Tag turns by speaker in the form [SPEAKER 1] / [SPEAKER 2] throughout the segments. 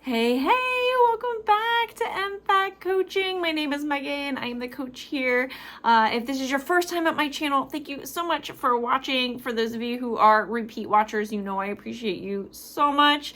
[SPEAKER 1] Hey, welcome back to MFAC Coaching. My name is Megan. I am the coach here. If this is your first time at my channel, thank you so much for watching. For those of you who are repeat watchers, you know I appreciate you so much.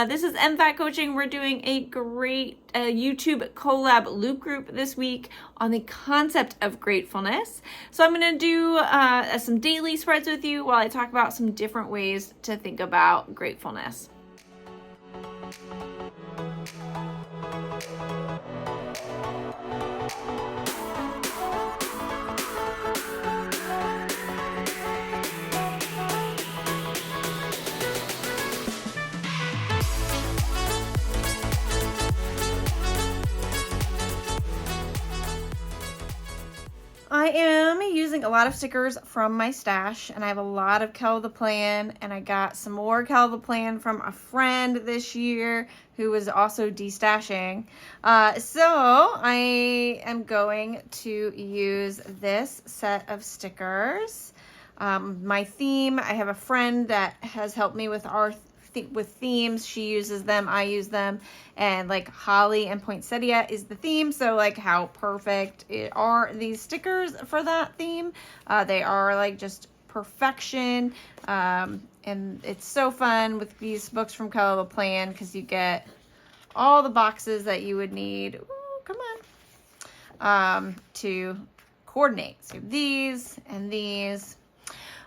[SPEAKER 1] This is MFAC Coaching. We're doing a great YouTube collab loop group this week on the concept of gratefulness. So I'm going to do some daily spreads with you while I talk about some different ways to think about gratefulness. I am using a lot of stickers from my stash, and I have a lot of Kel the Plan, and I got some more Kel the Plan from a friend this year who was also destashing. So I am going to use this set of stickers. My theme, I have a friend that has helped me with with themes. She uses them, I use them, and like holly and poinsettia is the theme, so like how perfect are these stickers for that theme. They are like just perfection, and it's so fun with these books from Kel the Plan because you get all the boxes that you would need. Ooh, come on, to coordinate. So these and these.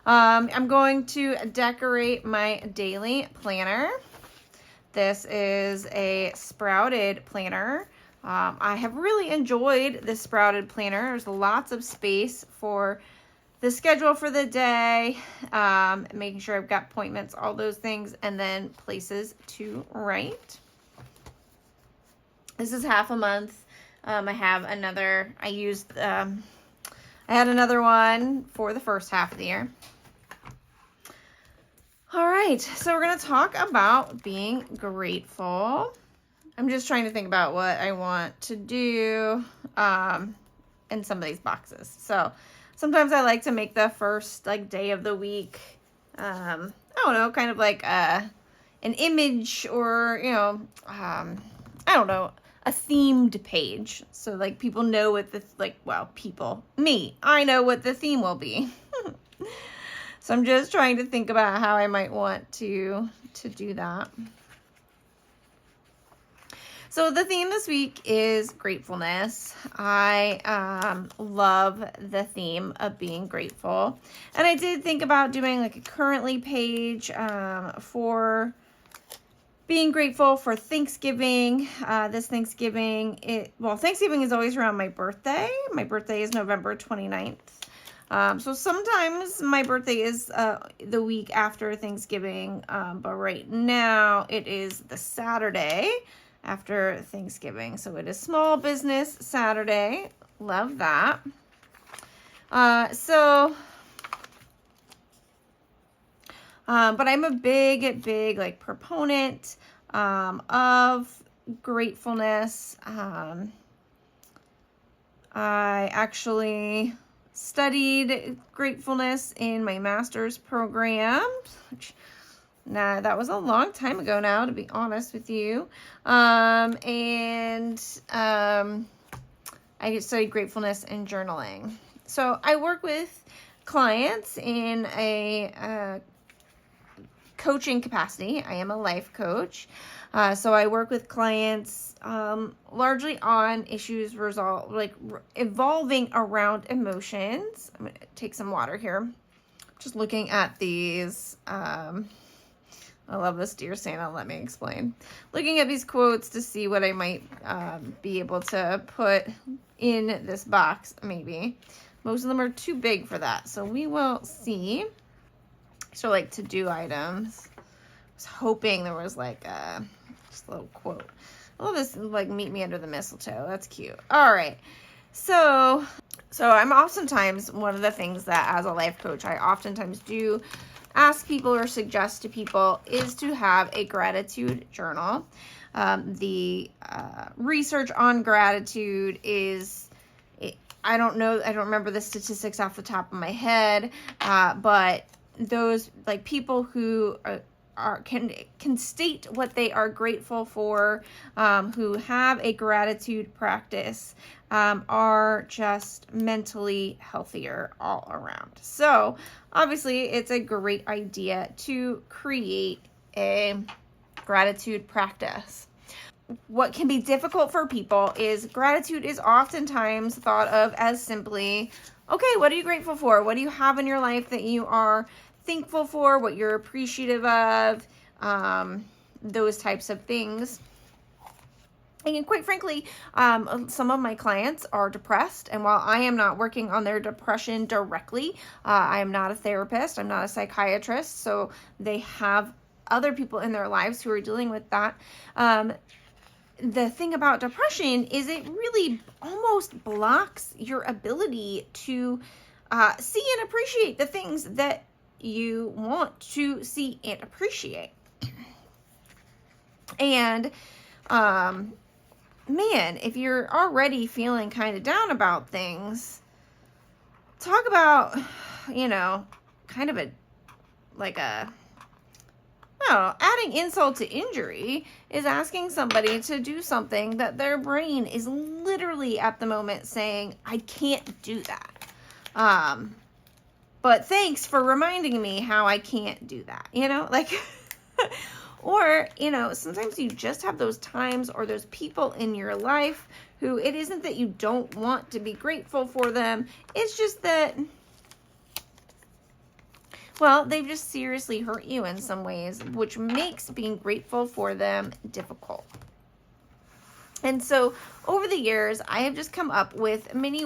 [SPEAKER 1] I'm going to decorate my daily planner. This is a sprouted planner. I have really enjoyed this sprouted planner. There's lots of space for the schedule for the day, making sure I've got appointments, all those things, and then places to write. This is half a month. I had another one for the first half of the year. All right, so we're going to talk about being grateful. I'm just trying to think about what I want to do in some of these boxes. So sometimes I like to make the first day of the week, I don't know, kind of like an image or, I don't know, a themed page. So like people know what I know what the theme will be. So I'm just trying to think about how I might want to do that. So the theme this week is gratefulness. I love the theme of being grateful. And I did think about doing like a currently page for being grateful for Thanksgiving. This Thanksgiving, Thanksgiving is always around my birthday. My birthday is November 29th. So sometimes my birthday is the week after Thanksgiving, but right now it is the Saturday after Thanksgiving. So it is Small Business Saturday. Love that. But I'm a big proponent of gratefulness. I actually studied gratefulness in my master's program, that was a long time ago now, to be honest with you. I studied gratefulness and journaling. So I work with clients in a coaching capacity. I am a life coach. So I work with clients largely on issues evolving around emotions. I'm going to take some water here. Just looking at these. I love this, Dear Santa, let me explain. Looking at these quotes to see what I might be able to put in this box, maybe. Most of them are too big for that, so we will see. So like to-do items. I was hoping there was just a little quote. I love this, meet me under the mistletoe. That's cute. All right. So I'm oftentimes, one of the things that as a life coach, I oftentimes do ask people or suggest to people is to have a gratitude journal. The research on gratitude is, I don't remember the statistics off the top of my head, but those people who can state what they are grateful for, who have a gratitude practice, are just mentally healthier all around. So obviously it's a great idea to create a gratitude practice. What can be difficult for people is gratitude is oftentimes thought of as simply, okay, what are you grateful for? What do you have in your life that you are thankful for, what you're appreciative of, those types of things. And quite frankly, some of my clients are depressed, and while I am not working on their depression directly, I am not a therapist, I'm not a psychiatrist, so they have other people in their lives who are dealing with that. The thing about depression is it really almost blocks your ability to see and appreciate the things that you want to see and appreciate. And man, if you're already feeling kind of down about things, talk about, kind of adding insult to injury is asking somebody to do something that their brain is literally at the moment saying, I can't do that. But thanks for reminding me how I can't do that, or, sometimes you just have those times or those people in your life who it isn't that you don't want to be grateful for them. It's just that, well, they've just seriously hurt you in some ways, which makes being grateful for them difficult. And so over the years, I have just come up with many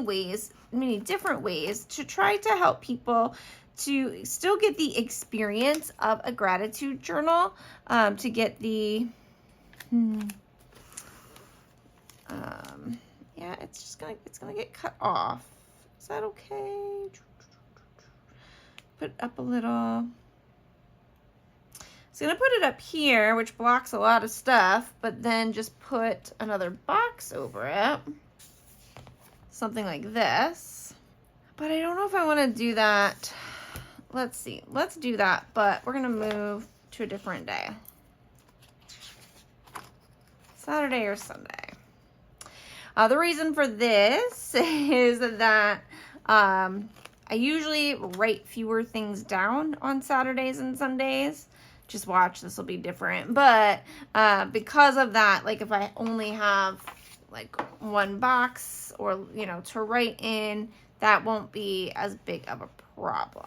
[SPEAKER 1] different ways to try to help people to still get the experience of a gratitude journal, to get the, it's gonna get cut off. Is that okay? Put up a little. I was gonna put it up here, which blocks a lot of stuff, but then just put another box over it. Something like this. But I don't know if I want to do that. Let's see. Let's do that, but we're gonna move to a different day. Saturday or Sunday. The reason for this is that I usually write fewer things down on Saturdays and Sundays. Just watch, this will be different. But because of that, if I only have one box or, to write in, that won't be as big of a problem.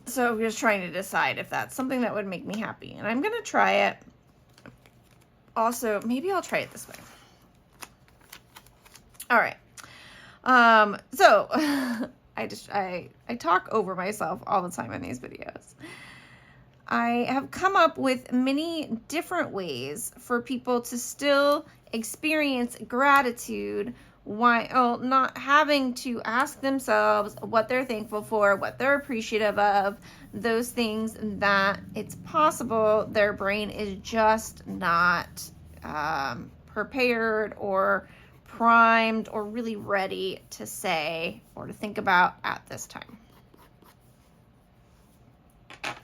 [SPEAKER 1] So I'm just trying to decide if that's something that would make me happy. And I'm going to try it. Also, maybe I'll try it this way. All right. So I talk over myself all the time in these videos. I have come up with many different ways for people to still experience gratitude while not having to ask themselves what they're thankful for, what they're appreciative of, those things that it's possible their brain is just not prepared or primed or really ready to say or to think about at this time.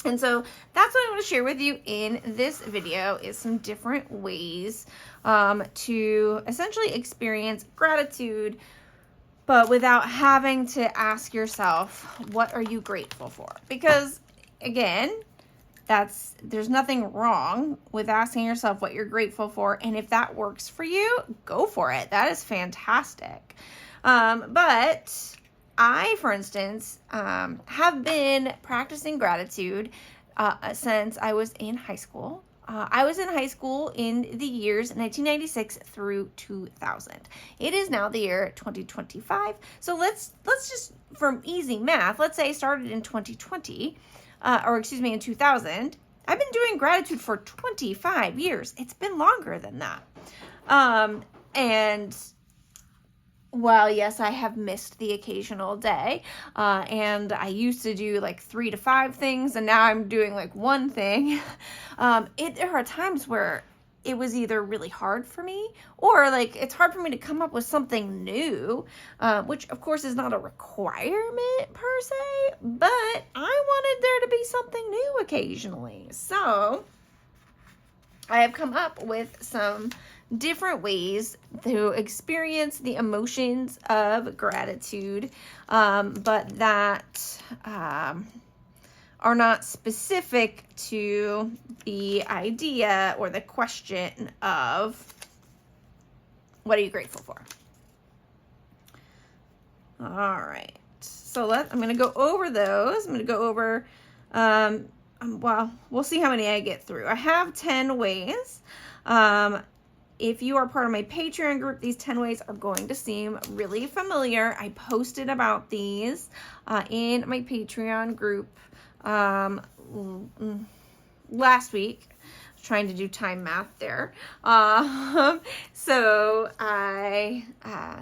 [SPEAKER 1] And so that's what I want to share with you in this video, is some different ways to essentially experience gratitude, but without having to ask yourself, what are you grateful for? Because again, there's nothing wrong with asking yourself what you're grateful for. And if that works for you, go for it. That is fantastic. But I, for instance, have been practicing gratitude since I was in high school. I was in high school in the years 1996 through 2000. It is now the year 2025. So let's just, from easy math, let's say I started in 2020, in 2000. I've been doing gratitude for 25 years. It's been longer than that. And while, yes, I have missed the occasional day, and I used to do 3 to 5 things, and now I'm doing 1 thing. There are times where it was either really hard for me or like it's hard for me to come up with something new, which of course is not a requirement per se, but I wanted there to be something new occasionally. So I have come up with some different ways to experience the emotions of gratitude, but that are not specific to the idea or the question of what are you grateful for? All right. So I'm going to go over those. I'm going to go over, well, we'll see how many I get through. I have 10 ways. If you are part of my Patreon group, these 10 ways are going to seem really familiar. I posted about these in my Patreon group last week. I was trying to do time math there. So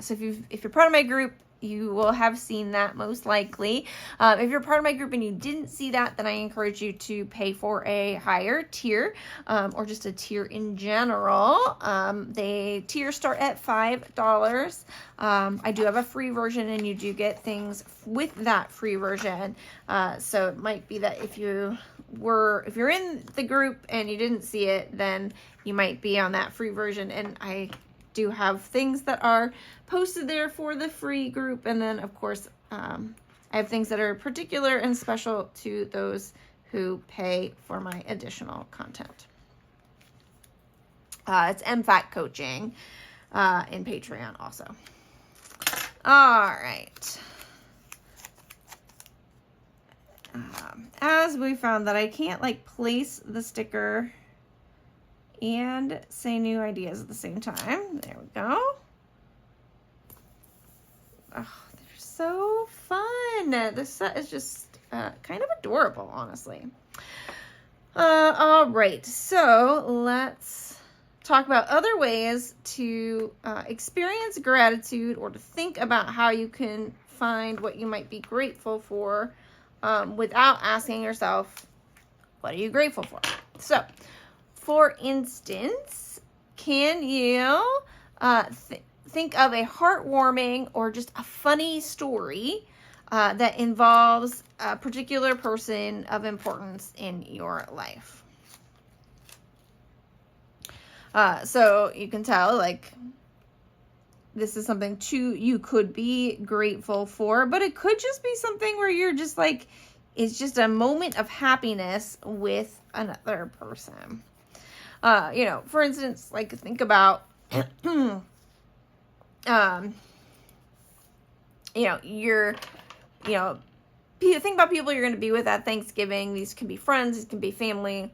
[SPEAKER 1] if you're part of my group, you will have seen that most likely. If you're part of my group and you didn't see that, then I encourage you to pay for a higher tier, or just a tier in general. The tiers start at $5. I do have a free version, and you do get things with that free version. So it might be that if you're in the group and you didn't see it, then you might be on that free version. And I do have things that are posted there for the free group, and then of course I have things that are particular and special to those who pay for my additional content. It's MFAT coaching in Patreon also. All right. As we found that I can't like place the sticker and say new ideas at the same time. There we go. Oh, they're so fun. This set is just kind of adorable, honestly. All right, so let's talk about other ways to experience gratitude, or to think about how you can find what you might be grateful for without asking yourself, what are you grateful for? So, for instance, can you think of a heartwarming or just a funny story that involves a particular person of importance in your life? So you can tell, like, this is something you could be grateful for, but it could just be something where you're just like, it's just a moment of happiness with another person. For instance, like, think about, think about people you're going to be with at Thanksgiving. These can be friends, these can be family.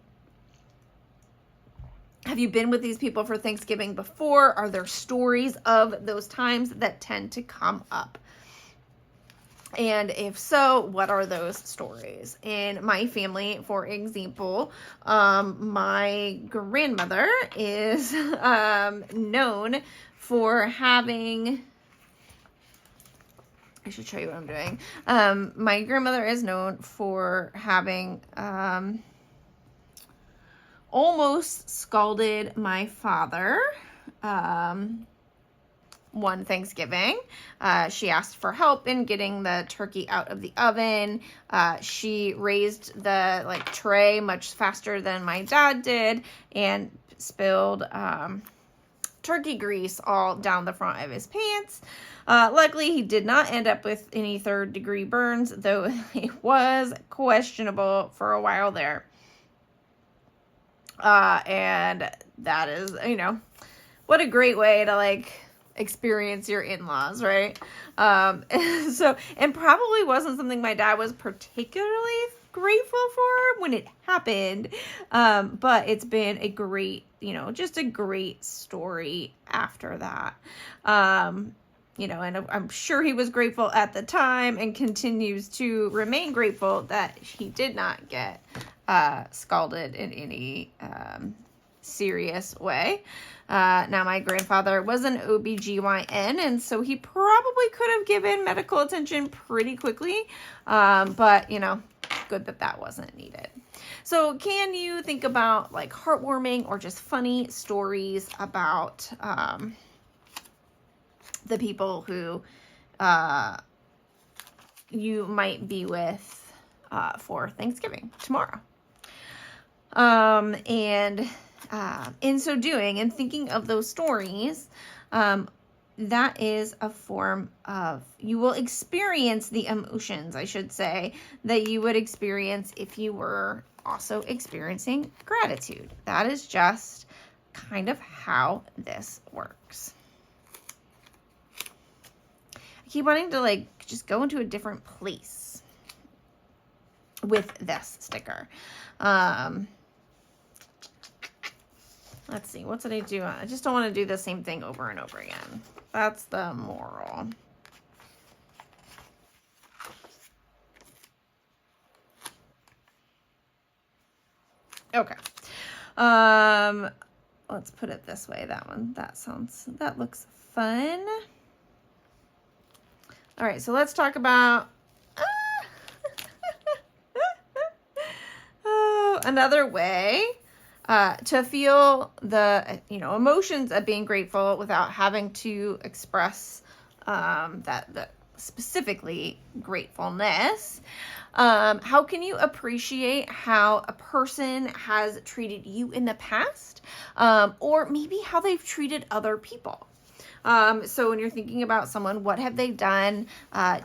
[SPEAKER 1] Have you been with these people for Thanksgiving before? Are there stories of those times that tend to come up? And if so, what are those stories? In my family, for example, my grandmother is known for having... I should show you what I'm doing. My grandmother is known for having almost scalded my father one Thanksgiving. She asked for help in getting the turkey out of the oven. She raised the tray much faster than my dad did and spilled turkey grease all down the front of his pants. Luckily, he did not end up with any third-degree burns, though it was questionable for a while there. And that is, what a great way to experience your in-laws, right? And probably wasn't something my dad was particularly grateful for when it happened. But it's been a great, just a great story after that. And I'm sure he was grateful at the time and continues to remain grateful that he did not get scalded in any serious way. Now, my grandfather was an OBGYN, and so he probably could have given medical attention pretty quickly. But, good that that wasn't needed. So can you think about like heartwarming or just funny stories about the people who you might be with for Thanksgiving tomorrow? And in so doing and thinking of those stories, that is a form of, you will experience the emotions, I should say, that you would experience if you were also experiencing gratitude. That is just kind of how this works. I keep wanting to like just go into a different place with this sticker. Let's see, what did I do? I just don't want to do the same thing over and over again. That's the moral. Okay. Let's put it this way. That one, that looks fun. All right, so let's talk about another way to feel the, emotions of being grateful without having to express that specifically gratefulness. How can you appreciate how a person has treated you in the past, or maybe how they've treated other people? So when you're thinking about someone, what have they done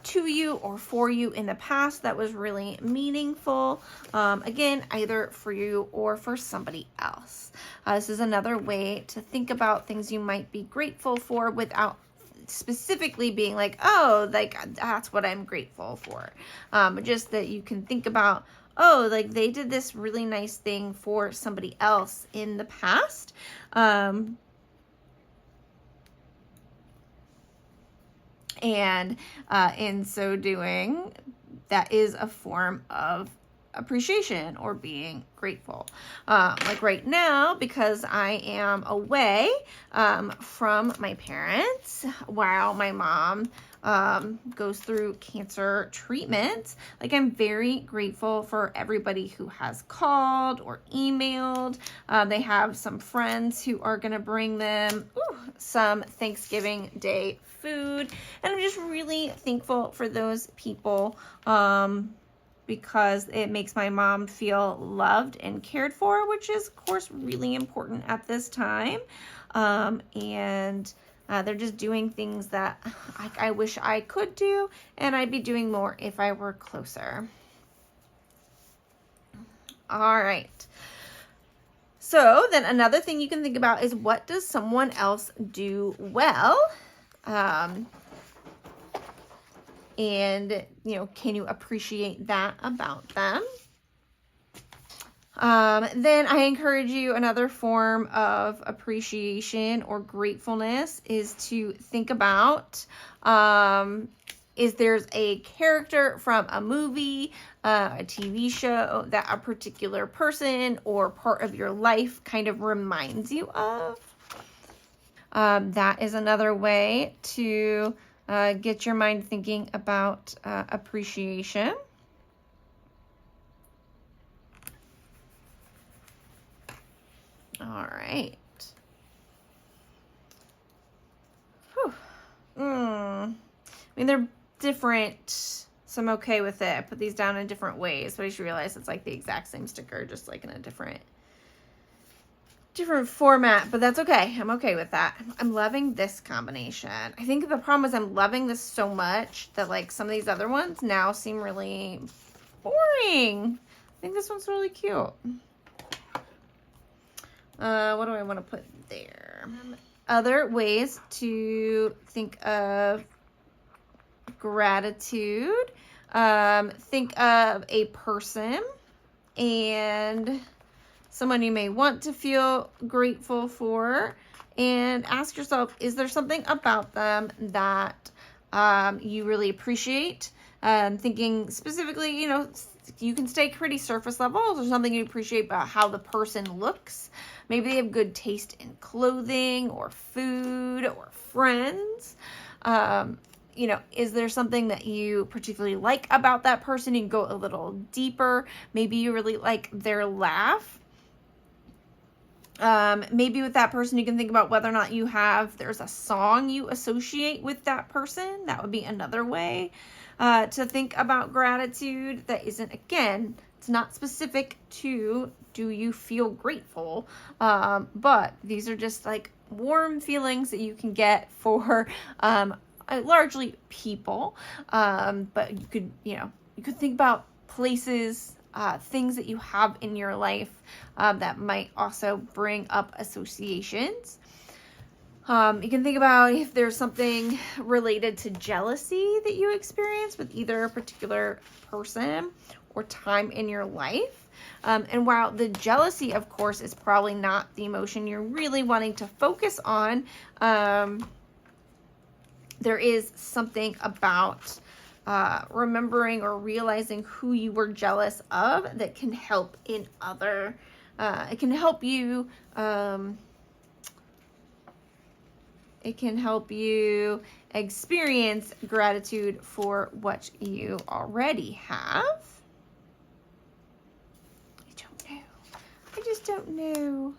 [SPEAKER 1] to you or for you in the past that was really meaningful? Again, either for you or for somebody else. This is another way to think about things you might be grateful for without specifically being like, oh, like that's what I'm grateful for. Just that you can think about, oh, like they did this really nice thing for somebody else in the past. And in so doing, that is a form of appreciation or being grateful. Like right now, because I am away from my parents while my mom goes through cancer treatment, like I'm very grateful for everybody who has called or emailed. They have some friends who are going to bring them some Thanksgiving Day food, and I'm just really thankful for those people because it makes my mom feel loved and cared for, which is of course really important at this time. And they're just doing things that I wish I could do, and I'd be doing more if I were closer. All right. So then another thing you can think about is, what does someone else do well? And, can you appreciate that about them? Then I encourage you, another form of appreciation or gratefulness is to think about, is there's a character from a movie, a TV show that a particular person or part of your life kind of reminds you of? That is another way to get your mind thinking about appreciation. All right. I mean, they're different, so I'm okay with it. I put these down in different ways, but I just realized it's like the exact same sticker, just like in a different format, but that's okay. I'm okay with that. I'm loving this combination. I think the problem is I'm loving this so much that like some of these other ones now seem really boring. I think this one's really cute. What do I want to put there? Other ways to think of gratitude. Think of a person and someone you may want to feel grateful for, and ask yourself, is there something about them that you really appreciate? Thinking specifically, you can stay pretty surface level. Is there something you appreciate about how the person looks? Maybe they have good taste in clothing or food or friends. is there something that you particularly like about that person? You can go a little deeper. Maybe you really like their laugh. Maybe with that person, you can think about whether or not there's a song you associate with that person. That would be another way to think about gratitude that isn't, again, it's not specific to do you feel grateful, but these are just like warm feelings that you can get for largely people, but you could think about places, things that you have in your life that might also bring up associations. You can think about if there's something related to jealousy that you experience with either a particular person or time in your life. And while the jealousy, of course, is probably not the emotion you're really wanting to focus on, there is something about remembering or realizing who you were jealous of that can help in it can help you experience gratitude for what you already have. I just don't know.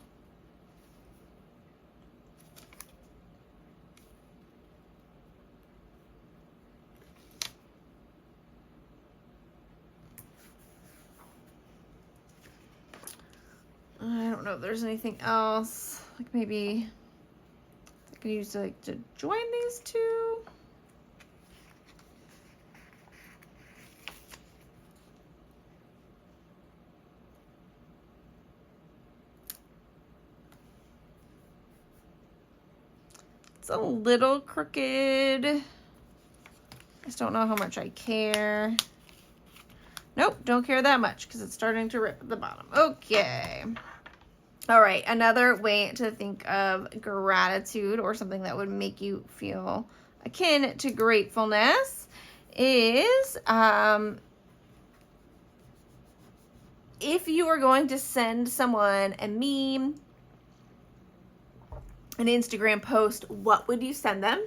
[SPEAKER 1] I don't know if there's anything else. Like maybe I could use to join these two. It's a little crooked. I just don't know how much I care. Nope, don't care that much because it's starting to rip at the bottom. Okay. All right, another way to think of gratitude or something that would make you feel akin to gratefulness is if you were going to send someone a meme, an Instagram post, what would you send them?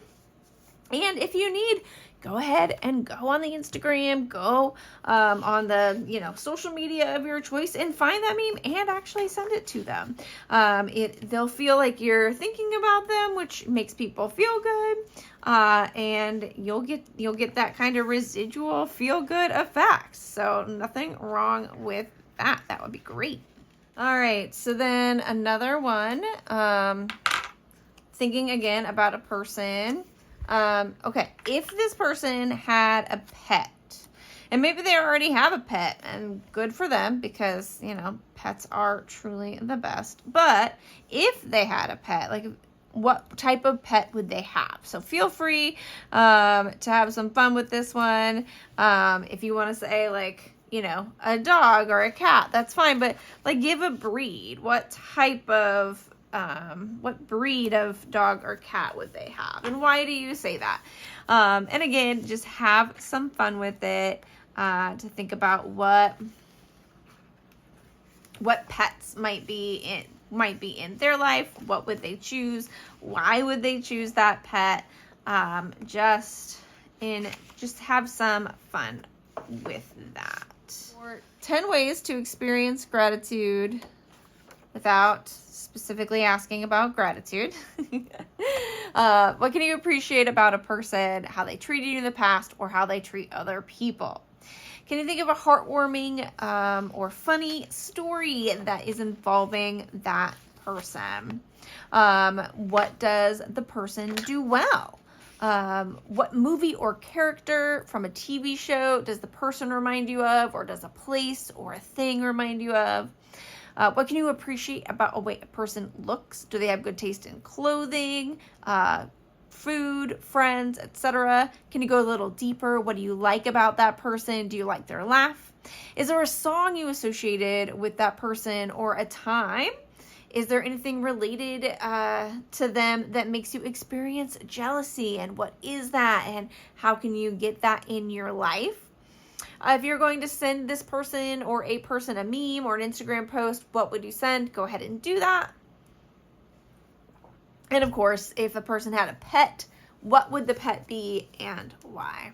[SPEAKER 1] And if you need, go ahead and go on the Instagram, go on the social media of your choice and find that meme and actually send it to them. They'll feel like you're thinking about them, which makes people feel good, and you'll get that kind of residual feel good effect. So nothing wrong with that. That would be great. All right, so then another one, thinking again about a person. Okay, if this person had a pet, and maybe they already have a pet, and good for them because, pets are truly the best. But if they had a pet, like what type of pet would they have? So feel free to have some fun with this one. If you want to say a dog or a cat, that's fine. But give a breed. What type of what breed of dog or cat would they have? And why do you say that? And again, just have some fun with it, to think about what pets might be in their life. What would they choose? Why would they choose that pet? Just have some fun with that. Or 10 ways to experience gratitude without specifically asking about gratitude. What can you appreciate about a person, how they treated you in the past, or how they treat other people? Can you think of a heartwarming or funny story that is involving that person? What does the person do well? What movie or character from a TV show does the person remind you of, or does a place or a thing remind you of? What can you appreciate about a way a person looks? Do they have good taste in clothing, food, friends, etc.? Can you go a little deeper? What do you like about that person? Do you like their laugh? Is there a song you associated with that person or a time? Is there anything related to them that makes you experience jealousy? And what is that? And how can you get that in your life? If you're going to send this person or a person a meme or an Instagram post, what would you send? Go ahead and do that. And of course, if a person had a pet, what would the pet be and why?